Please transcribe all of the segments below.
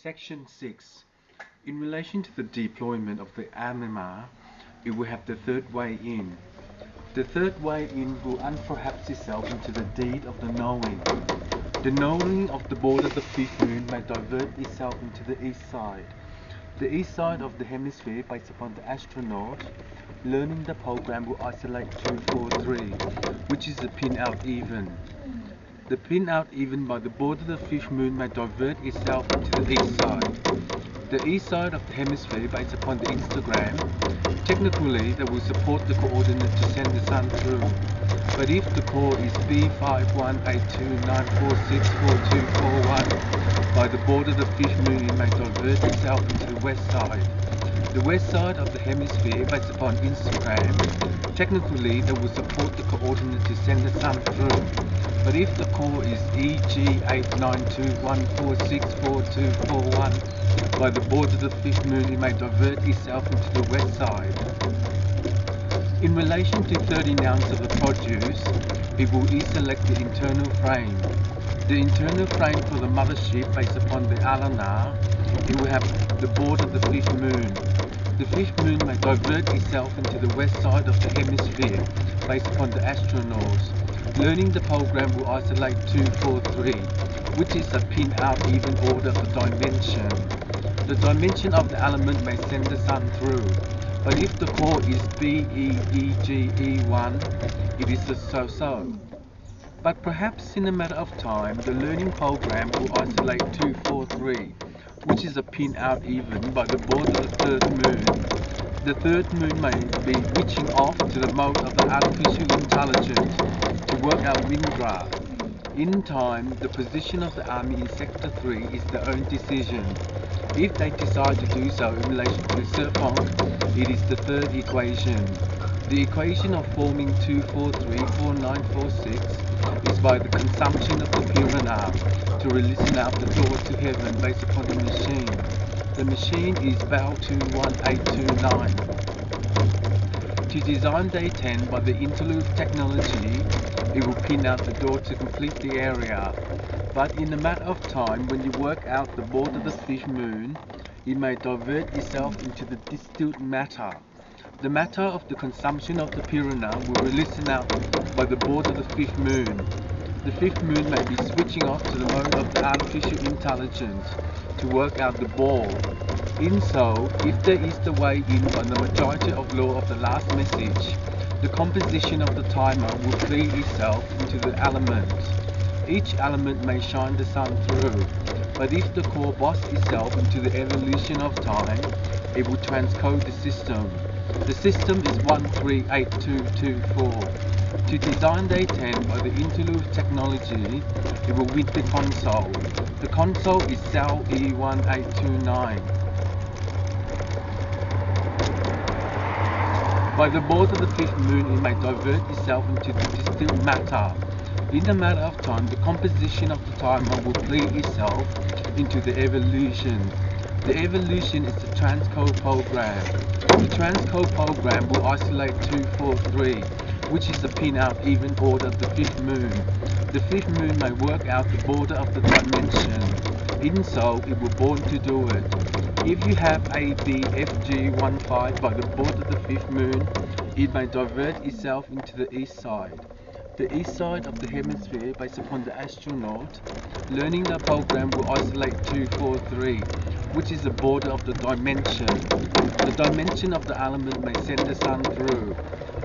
Section 6. In relation to the deployment of the anima, it will have the third way in. The third way in will unperhaps itself into the deed of the knowing. The knowing of the border of the fifth moon may divert itself into the east side. The east side of the hemisphere, based upon the astronaut, learning the program will isolate 243, which is the pin out even. The pin out even by the border of the fifth moon may divert itself into the east side. The east side of the hemisphere, based upon the histogram, technically they will support the coordinate to send the sun through. But if the core is B51829464241 by the border of the fifth moon, it may divert itself into the west side. The west side of the hemisphere, based upon histogram, technically they will support the coordinate to send the sun through. But if the core is EG8921464241 by the border of the fifth moon, it may divert itself into the west side. In relation to 30 nouns of the produce, it will select the internal frame. The internal frame for the mothership, based upon the Alana, it will have the border of the fifth moon. The fifth moon may divert itself into the west side of the hemisphere, based upon the astronauts. Learning the program will isolate 243, which is a pin out even order of the dimension. The dimension of the element may send the sun through, but if the core is BEEGE1, it is a so-so. But perhaps in a matter of time, the learning program will isolate 243, which is a pin out even by the border of the third moon. The third moon may be reaching off to the mode of the artificial intelligence to work out windgraph. In time, the position of the army in Sector 3 is their own decision. If they decide to do so in relation to Serpong, it is the third equation. The equation of forming 2434946 is by the consumption of the piranha to releasing out the door to heaven based upon the machine. The machine is BAL 21829. To design day 10 by the interlude technology, it will pin out the door to complete the area. But in a matter of time, when you work out the border of the fifth moon, it may divert itself into the distilled matter. The matter of the consumption of the piranha will be released out by the border of the fifth moon. The fifth moon may be switching off to the mode of the artificial intelligence to work out the ball. In so, if there is the way in by the majority of law of the last message, the composition of the timer will feed itself into the elements. Each element may shine the sun through, but if the core boss itself into the evolution of time, it will transcode the system. The system is 138224. To design day 10 by the interlude technology, it will win the console. The console is cell E1829. By the border of the fifth moon, it may divert itself into the distilled matter. In a matter of time, the composition of the timer will bleed itself into the evolution. The evolution is the transcode program. The transcode program will isolate 243, which is the pin out even border of the fifth moon. The fifth moon may work out the border of the dimension. In so, it will born to do it. If you have ABFG15 by the border of the fifth moon, it may divert itself into the east side. The east side of the hemisphere, based upon the astronaut, learning the program will isolate 243, which is the border of the dimension. The dimension of the element may send the sun through,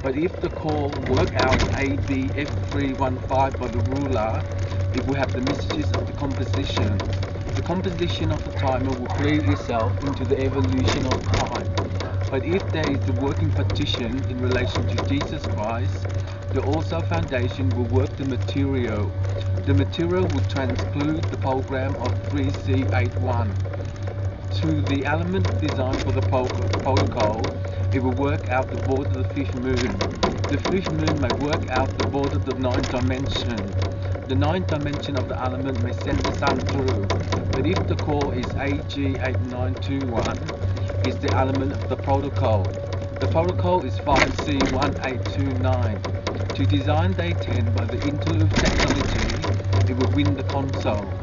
but if the core work out ABF315 by the ruler, it will have the messages of the composition. The composition of the timer will bleed itself into the evolution of time. But if there is the working partition in relation to Jesus Christ, the also foundation will work the material. The material will transclude the program of 3C81. To the element designed for the protocol, it will work out the border of the fifth moon. The fifth moon may work out the border of the ninth dimension. The ninth dimension of the element may send the sun through, but if the core is AG8921, is the element of the protocol. The protocol is 5C1829. To design day 10 by the interlude technology, it will win the console.